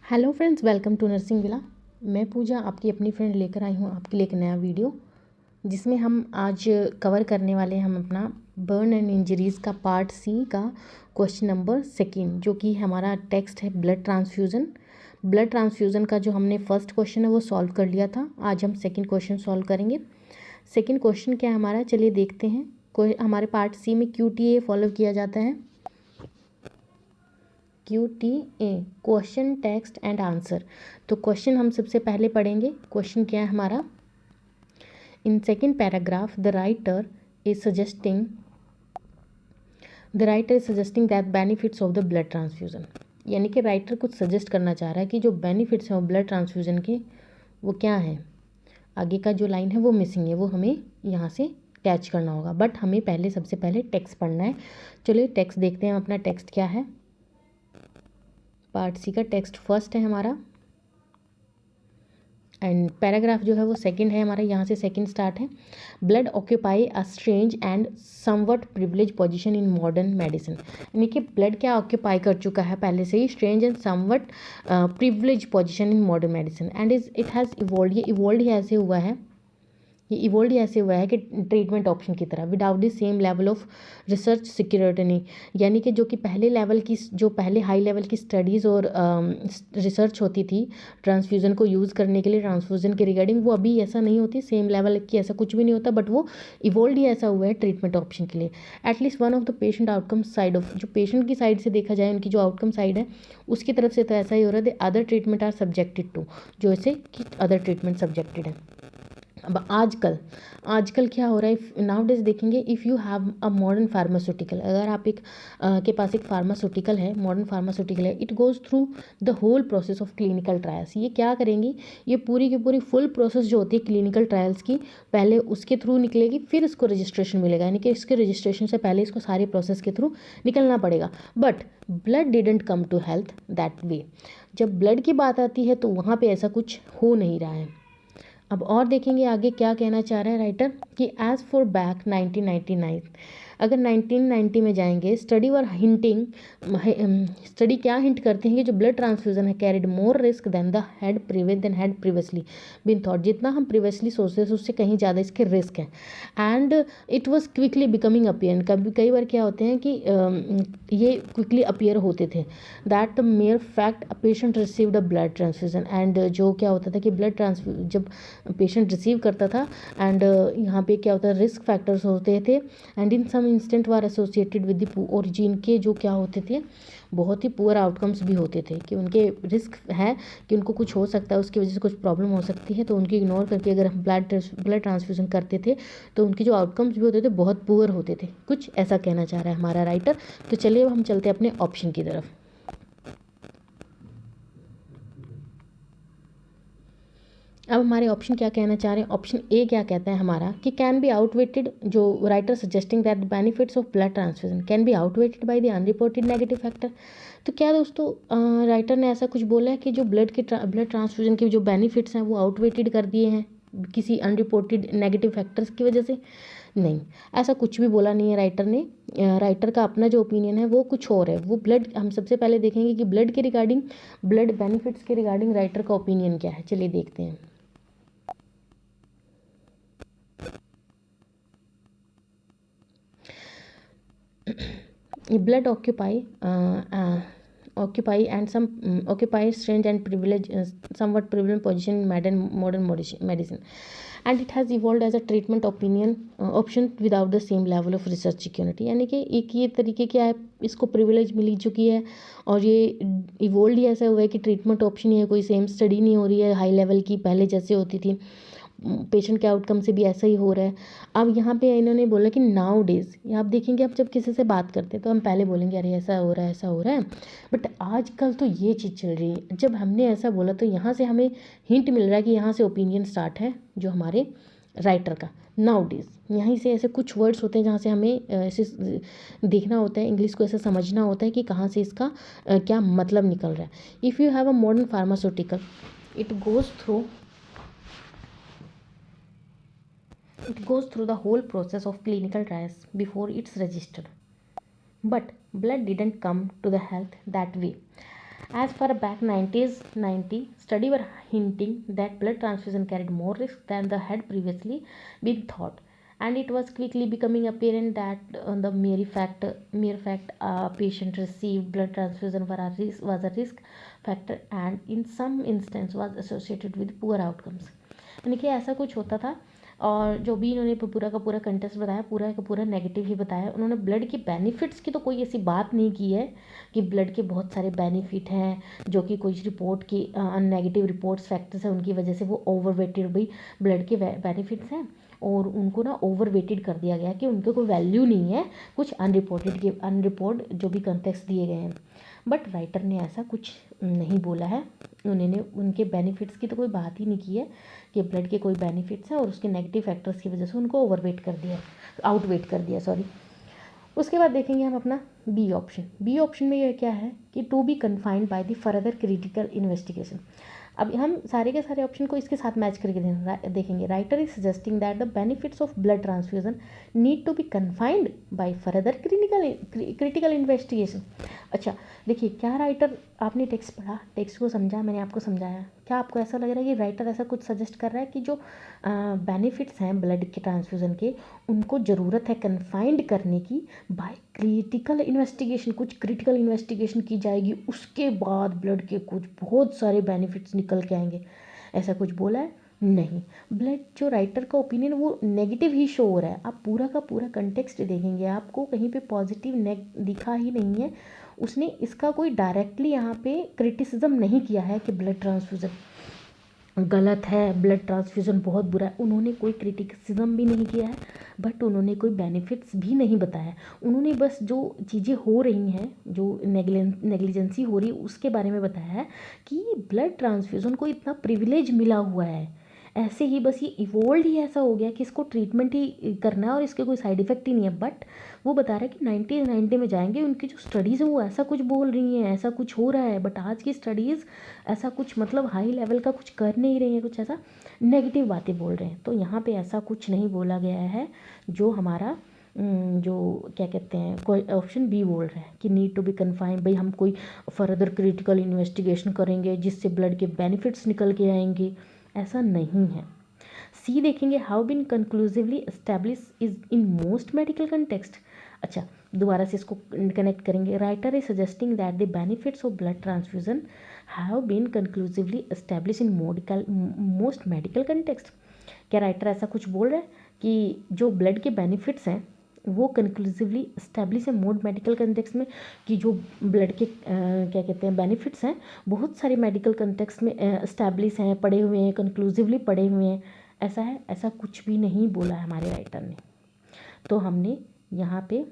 Hello friends, welcome to nursing villa. मैं पूजा आपकी अपनी फ्रेंड लेकर आई हूँ आपके लिए एक नया वीडियो, जिसमें हम आज कवर करने वाले हैं हम अपना बर्न एंड इंजरीज़ का पार्ट सी का क्वेश्चन नंबर 2, जो कि हमारा टेक्स्ट है ब्लड ट्रांसफ्यूज़न। ब्लड ट्रांसफ्यूज़न का जो हमने फर्स्ट क्वेश्चन है वो सॉल्व कर लिया था। आज हम सेकेंड क्वेश्चन सॉल्व करेंगे। सेकेंड क्वेश्चन क्या है हमारा, चलिए देखते हैं। कोई हमारे पार्ट सी में QTA फॉलो किया जाता है। QTA question text and answer. तो क्वेश्चन हम सबसे पहले पढ़ेंगे। क्वेश्चन क्या है हमारा, in second paragraph the writer is suggesting that benefits of the blood transfusion. यानी कि राइटर कुछ सजेस्ट करना चाह रहा है कि जो बेनिफिट्स हैं वो ब्लड ट्रांसफ्यूज़न के वो क्या हैं। आगे का जो लाइन है वो मिसिंग है, वो हमें यहाँ से कैच करना होगा, बट हमें पहले सबसे पहले टेक्स्ट पढ़ना है। चलिए टेक्स्ट देखते हैं, अपना टेक्स्ट क्या है। पार्ट सी का टेक्स्ट फर्स्ट है हमारा एंड पैराग्राफ जो है वो सेकंड है हमारा। यहाँ से सेकंड स्टार्ट है। Blood occupy a strange and somewhat privilege position in modern medicine. यानी कि ब्लड क्या ऑक्यूपाई कर चुका है पहले से ही, strange and somewhat privilege position in modern medicine and it has evolve. ये इवॉल्व ही ऐसे हुआ है, ये इवोल्व ऐसे हुआ है कि ट्रीटमेंट ऑप्शन की तरह without the same level of research security. यानी कि जो कि पहले हाई लेवल की स्टडीज़ और रिसर्च होती थी ट्रांसफ्यूज़न को यूज़ करने के लिए, ट्रांसफ्यूज़न के रिगार्डिंग, वो अभी ऐसा नहीं होती, सेम लेवल की ऐसा कुछ भी नहीं होता, बट वो इवोल्व ही ऐसा हुआ है ट्रीटमेंट ऑप्शन के लिए। At least one of the patient outcome side of, जो पेशेंट की साइड से देखा जाए, उनकी जो आउटकम साइड है उसकी तरफ से तो ऐसा ही हो रहा है, the other treatment are subjected to, जो ऐसे कि अदर ट्रीटमेंट सब्जेक्टेड है। अब आजकल क्या हो रहा है, नाउ डेज देखेंगे, if you have a modern pharmaceutical, अगर आप के पास एक फार्मास्यूटिकल है, मॉडर्न फार्मास्यूटिकल है, it goes through the whole process of clinical trials. ये क्या करेंगी, ये पूरी की पूरी फुल प्रोसेस जो होती है क्लिनिकल ट्रायल्स की, पहले उसके थ्रू निकलेगी, फिर इसको रजिस्ट्रेशन मिलेगा। यानी कि इसके रजिस्ट्रेशन से पहले इसको सारे प्रोसेस के थ्रू निकलना पड़ेगा। But blood didn't come to health that way. जब ब्लड की बात आती है तो वहाँ पर ऐसा कुछ हो नहीं रहा है। अब और देखेंगे आगे क्या कहना चाह रहा है राइटर कि एज़ फॉर बैक 1999, अगर 1990 में जाएंगे, स्टडी क्या हिंट करते हैं कि जो ब्लड ट्रांसफ्यूज़न है carried more risk than had previously been thought. जितना हम प्रीवियसली सोचते थे उससे कहीं ज़्यादा इसके रिस्क हैं। And it was quickly becoming appear. कई बार क्या होते हैं कि ये क्विकली अपियर होते थे। That the mayor fact a patient received a blood transfusion. And जो क्या होता था कि ब्लड ट्रांसफ्यू जब पेशेंट रिसीव करता था एंड यहाँ पे क्या होता है, रिस्क फैक्टर्स होते थे and in some instant were associated with the और जिनके जो क्या होते थे, बहुत ही पुअर आउटकम्स भी होते थे कि उनके रिस्क है कि उनको कुछ हो सकता है, उसकी वजह से कुछ प्रॉब्लम हो सकती है, तो उनकी इग्नोर करके अगर हम ब्लड ट्रांसफ्यूज़न करते थे तो उनके जो आउटकम्स भी होते थे बहुत पुअर होते थे। कुछ ऐसा कहना चाह रहा है हमारा राइटर। तो चलिए अब हम चलते हैं अपने ऑप्शन की तरफ। अब हमारे ऑप्शन क्या कहना चाह रहे हैं। ऑप्शन ए क्या कहता है हमारा कि कैन बी आउटवेटेड, जो writer suggesting that benefits of blood transfusion can be outweighed by the unreported negative factor. तो क्या दोस्तों, राइटर ने ऐसा कुछ बोला है कि जो ब्लड ट्रांसफ्यूजन के जो बेनिफिट्स हैं वो आउटवेटेड कर दिए हैं किसी अनरिपोर्टेड नेगेटिव फैक्टर्स की वजह से? नहीं, ऐसा कुछ भी बोला नहीं है राइटर ने। राइटर का अपना जो ओपिनियन है वो कुछ और है। वो ब्लड, हम सबसे पहले देखेंगे कि ब्लड के रिगार्डिंग, ब्लड बेनिफिट्स के रिगार्डिंग राइटर का ओपिनियन क्या है। चलिए देखते हैं। Blood occupy and some occupy strange and privilege somewhat privileged position in modern medicine, and it has evolved as a treatment option without the same level of research security। यानी कि एक ये तरीके क्या है, इसको प्रिविलेज मिल चुकी है और ये इवोल्व ही ऐसा हुआ है कि ट्रीटमेंट ऑप्शन ही है, कोई सेम स्टडी नहीं हो रही है हाई लेवल की पहले जैसे होती थी। पेशेंट के आउटकम से भी ऐसा ही हो रहा है। अब यहाँ पे इन्होंने बोला कि नाउ डेज, आप देखेंगे आप जब किसी से बात करते हैं तो हम पहले बोलेंगे अरे ऐसा हो रहा है ऐसा हो रहा है, बट आजकल तो ये चीज़ चल रही है। जब हमने ऐसा बोला तो यहाँ से हमें हिंट मिल रहा है कि यहाँ से ओपिनियन स्टार्ट है जो हमारे राइटर का। नाउ डेज, यहीं से ऐसे कुछ वर्ड्स होते हैं जहाँ से हमें ऐसे देखना होता है, इंग्लिश को ऐसे समझना होता है कि कहाँ से इसका क्या मतलब निकल रहा है। If you have a modern pharmaceutical, it goes through the whole process of clinical trials before it's registered, but blood didn't come to the health that way, As far back 90s study were hinting that blood transfusion carried more risk than the had previously been thought, and it was quickly becoming apparent that the mere fact a patient received blood transfusion was a risk factor, and in some instance was associated with poor outcomes. यानी कि ऐसा कुछ होता था, और जो भी इन्होंने पूरा का पूरा कंटेस्ट बताया पूरा का पूरा नेगेटिव ही बताया। उन्होंने ब्लड के बेनिफिट्स की तो कोई ऐसी बात नहीं की है कि ब्लड के बहुत सारे बेनिफिट हैं जो कि कुछ रिपोर्ट की नेगेटिव रिपोर्ट्स फैक्टर्स हैं उनकी वजह से वो ओवरवेटेड भी ब्लड के बेनिफिट्स हैं, और उनको ना ओवरवेटेड कर दिया गया कि उनके कोई वैल्यू नहीं है कुछ अनरिपोर्ट जो भी कंटेक्स्ट दिए गए हैं। बट राइटर ने ऐसा कुछ नहीं बोला है, उन्होंने उनके बेनिफिट्स की तो कोई बात ही नहीं की है कि ब्लड के कोई बेनिफिट्स हैं और उसके नेगेटिव फैक्टर्स की वजह से उनको आउटवेट कर दिया सॉरी। उसके बाद देखेंगे हम अपना बी ऑप्शन में ये क्या है कि to be confined by the further critical investigation. अब हम सारे के सारे ऑप्शन को इसके साथ मैच करके देखेंगे। Writer is suggesting that the benefits of blood transfusion need to be confined by further critical investigation. अच्छा देखिए, क्या राइटर, आपने टेक्स्ट पढ़ा, टेक्स्ट को समझा, मैंने आपको समझाया, क्या आपको ऐसा लग रहा है कि राइटर ऐसा कुछ सजेस्ट कर रहा है कि जो बेनिफिट्स हैं ब्लड के ट्रांसफ्यूज़न के उनको ज़रूरत है कन्फाइंड करने की बाय क्रिटिकल इन्वेस्टिगेशन, कुछ क्रिटिकल इन्वेस्टिगेशन की जाएगी उसके बाद ब्लड के कुछ बहुत सारे बेनिफिट्स निकल के आएंगे, ऐसा कुछ बोला है? नहीं, ब्लड जो राइटर का ओपिनियन वो नेगेटिव ही शो हो रहा है। आप पूरा का पूरा कंटेक्स्ट देखेंगे आपको कहीं पे पॉजिटिव दिखा ही नहीं है। उसने इसका कोई डायरेक्टली यहाँ पे क्रिटिसिज्म नहीं किया है कि ब्लड ट्रांसफ्यूज़न गलत है, ब्लड ट्रांसफ्यूज़न बहुत बुरा है, उन्होंने कोई क्रिटिसिज्म भी नहीं किया है, बट उन्होंने कोई बेनिफिट्स भी नहीं बताया। उन्होंने बस जो चीज़ें हो रही हैं, जो नेग्लिजेंसी हो रही है उसके बारे में बताया है कि ब्लड ट्रांसफ्यूज़न को इतना प्रिविलेज मिला हुआ है, ऐसे ही बस ये इवोल्व ही ऐसा हो गया कि इसको ट्रीटमेंट ही करना है और इसके कोई साइड इफ़ेक्ट ही नहीं है। बट वो बता रहा है कि 90 में जाएंगे, उनकी जो स्टडीज़ हैं वो ऐसा कुछ बोल रही हैं, ऐसा कुछ हो रहा है, बट आज की स्टडीज़ ऐसा कुछ मतलब हाई लेवल का कुछ कर नहीं रही हैं, कुछ ऐसा नेगेटिव बातें बोल रहे हैं। तो यहाँ पे ऐसा कुछ नहीं बोला गया है जो हमारा जो क्या कहते हैं कोई ऑप्शन बी बोल रहा है कि नीड टू बी कन्फाइंड, भाई हम कोई फर्दर क्रिटिकल इन्वेस्टिगेशन करेंगे जिससे ब्लड के बेनिफिट्स निकल के आएंगे, ऐसा नहीं है। सी देखेंगे, how been conclusively establish is in most medical context. अच्छा दोबारा से इसको कनेक्ट करेंगे। Writer is suggesting that the benefits of blood transfusion have been conclusively establish in most medical context. क्या राइटर ऐसा कुछ बोल रहा है कि जो ब्लड के बेनिफिट्स हैं वो कंक्लूसिवली इस्टेब्लिश है मोड मेडिकल कंटेक्स्ट में, कि जो ब्लड के क्या कहते हैं बेनिफिट्स हैं बहुत सारे मेडिकल कंटेक्स्ट में इस्टेब्लिश हैं, पढ़े हुए हैं, कंक्लूसिवली पढ़े हुए हैं, ऐसा है? ऐसा कुछ भी नहीं बोला है हमारे राइटर ने। तो हमने यहाँ पे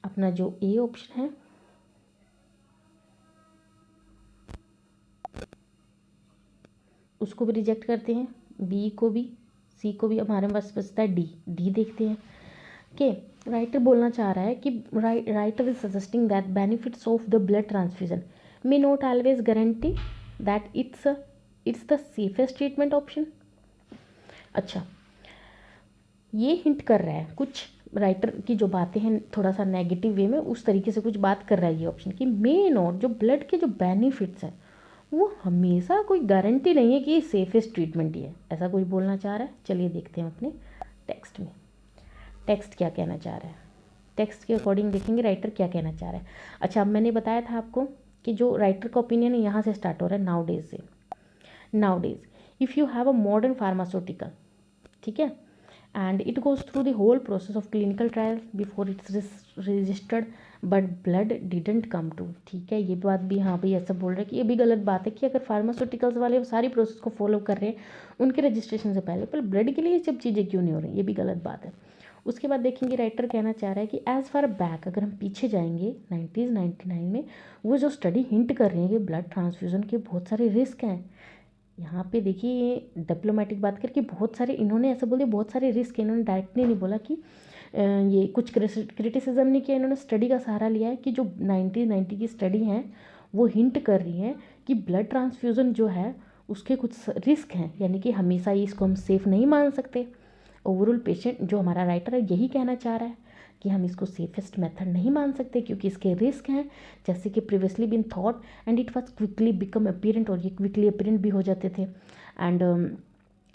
अपना जो ए ऑप्शन है उसको भी रिजेक्ट करते हैं, बी को भी, सी को भी, हमारे पास बचता है डी देखते हैं। के राइटर बोलना चाह रहा है कि writer is suggesting that benefits of the blood transfusion may not always guarantee that it's the safest treatment option. अच्छा ये हिंट कर रहा है, कुछ राइटर की जो बातें हैं थोड़ा सा नेगेटिव वे में उस तरीके से कुछ बात कर रहा है ये ऑप्शन कि मे नॉट, जो ब्लड के जो बेनिफिट्स हैं वो हमेशा कोई गारंटी नहीं है कि सेफेस्ट ट्रीटमेंट ही है, ऐसा कोई बोलना चाह रहा है। चलिए देखते हैं अपने टेक्स्ट में टेक्स्ट क्या कहना चाह रहा है। टेक्स्ट के अकॉर्डिंग देखेंगे राइटर क्या कहना चाह रहा है। अच्छा अब मैंने बताया था आपको कि जो राइटर का ओपिनियन है यहाँ से स्टार्ट हो रहा है नाउडेज से। Nowadays if you have a modern pharmaceutical, ठीक है, and it goes through the whole process of clinical trial before it's registered but blood didn't come to, ठीक है, ये बात भी हाँ भाई ऐसा बोल रहे हैं कि ये भी गलत बात है कि अगर फार्मास्यूटिकल्स वाले सारी प्रोसेस को फॉलो कर रहे हैं उनके रजिस्ट्रेशन से पहले, पर ब्लड के लिए ये सब चीज़ें क्यों नहीं हो रही, ये भी गलत बात है। उसके बाद देखेंगे राइटर कहना चाह रहा है कि एज़ फार बैक, अगर हम पीछे जाएंगे 1999 में, वो जो स्टडी हिंट कर रही है कि ब्लड ट्रांसफ्यूज़न के बहुत सारे रिस्क हैं। यहाँ पे देखिए ये डिप्लोमेटिक बात करके बहुत सारे इन्होंने ऐसा बोल दिया, बहुत सारे रिस्क है, इन्होंने डायरेक्टली नहीं बोला कि ये कुछ क्रिटिसिज्म नहीं किया, इन्होंने स्टडी का सहारा लिया है कि जो 1990 की स्टडी है वो हिंट कर रही है कि ब्लड ट्रांसफ्यूज़न जो है उसके कुछ रिस्क हैं, यानी कि हमेशा ही इसको हम सेफ़ नहीं मान सकते। ओवरऑल पेशेंट जो हमारा राइटर है यही कहना चाह रहा है कि हम इसको सेफेस्ट मेथड नहीं मान सकते क्योंकि इसके रिस्क हैं, जैसे कि previously been thought and it was quickly become apparent, और ये क्विकली अपीरेंट भी हो जाते थे। And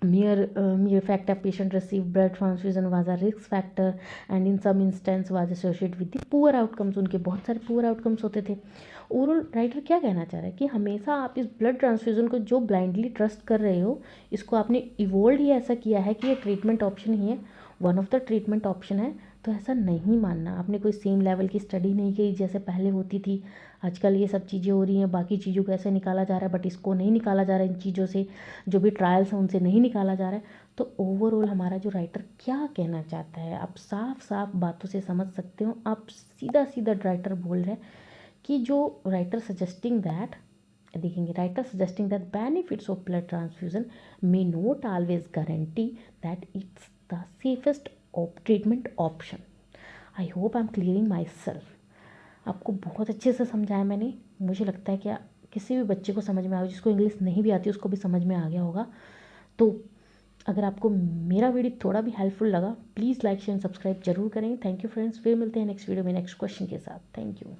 mere fact that patient received blood transfusion was a risk factor and in some instance was associated with the poor outcomes। उनके बहुत सारे poor outcomes होते थे। ओवरऑल राइटर क्या कहना चाह रहा है कि हमेशा आप इस ब्लड ट्रांसफ्यूज़न को जो ब्लाइंडली ट्रस्ट कर रहे हो, इसको आपने इवोल्व ही ऐसा किया है कि ये ट्रीटमेंट ऑप्शन ही है, one of the treatment option है, तो ऐसा नहीं मानना। आपने कोई सेम लेवल की स्टडी नहीं की जैसे पहले होती थी। आजकल ये सब चीज़ें हो रही हैं, बाकी चीज़ों को ऐसे निकाला जा रहा है, बट इसको नहीं निकाला जा रहा है, इन चीज़ों से जो भी ट्रायल्स हैं उनसे नहीं निकाला जा रहा है। तो ओवरऑल हमारा जो राइटर क्या कहना चाहता है आप साफ साफ बातों से समझ सकते हो। आप सीधा सीधा राइटर बोल रहे हैं कि जो राइटर सजेस्टिंग दैट, देखेंगे, writer suggesting that benefits of blood transfusion may not always guarantee that it's the safest treatment option. I hope I am clearing my self. आपको बहुत अच्छे से समझाया मैंने। मुझे लगता है कि किसी भी बच्चे को समझ में आए, जिसको इंग्लिश नहीं भी आती उसको भी समझ में आ गया होगा। तो अगर आपको मेरा वीडियो थोड़ा भी हेल्पफुल लगा, प्लीज़ लाइक शेयर सब्सक्राइब जरूर करें। थैंक यू फ्रेंड्स, फिर मिलते हैं नेक्स्ट वीडियो में नेक्स्ट क्वेश्चन के साथ। Thank you.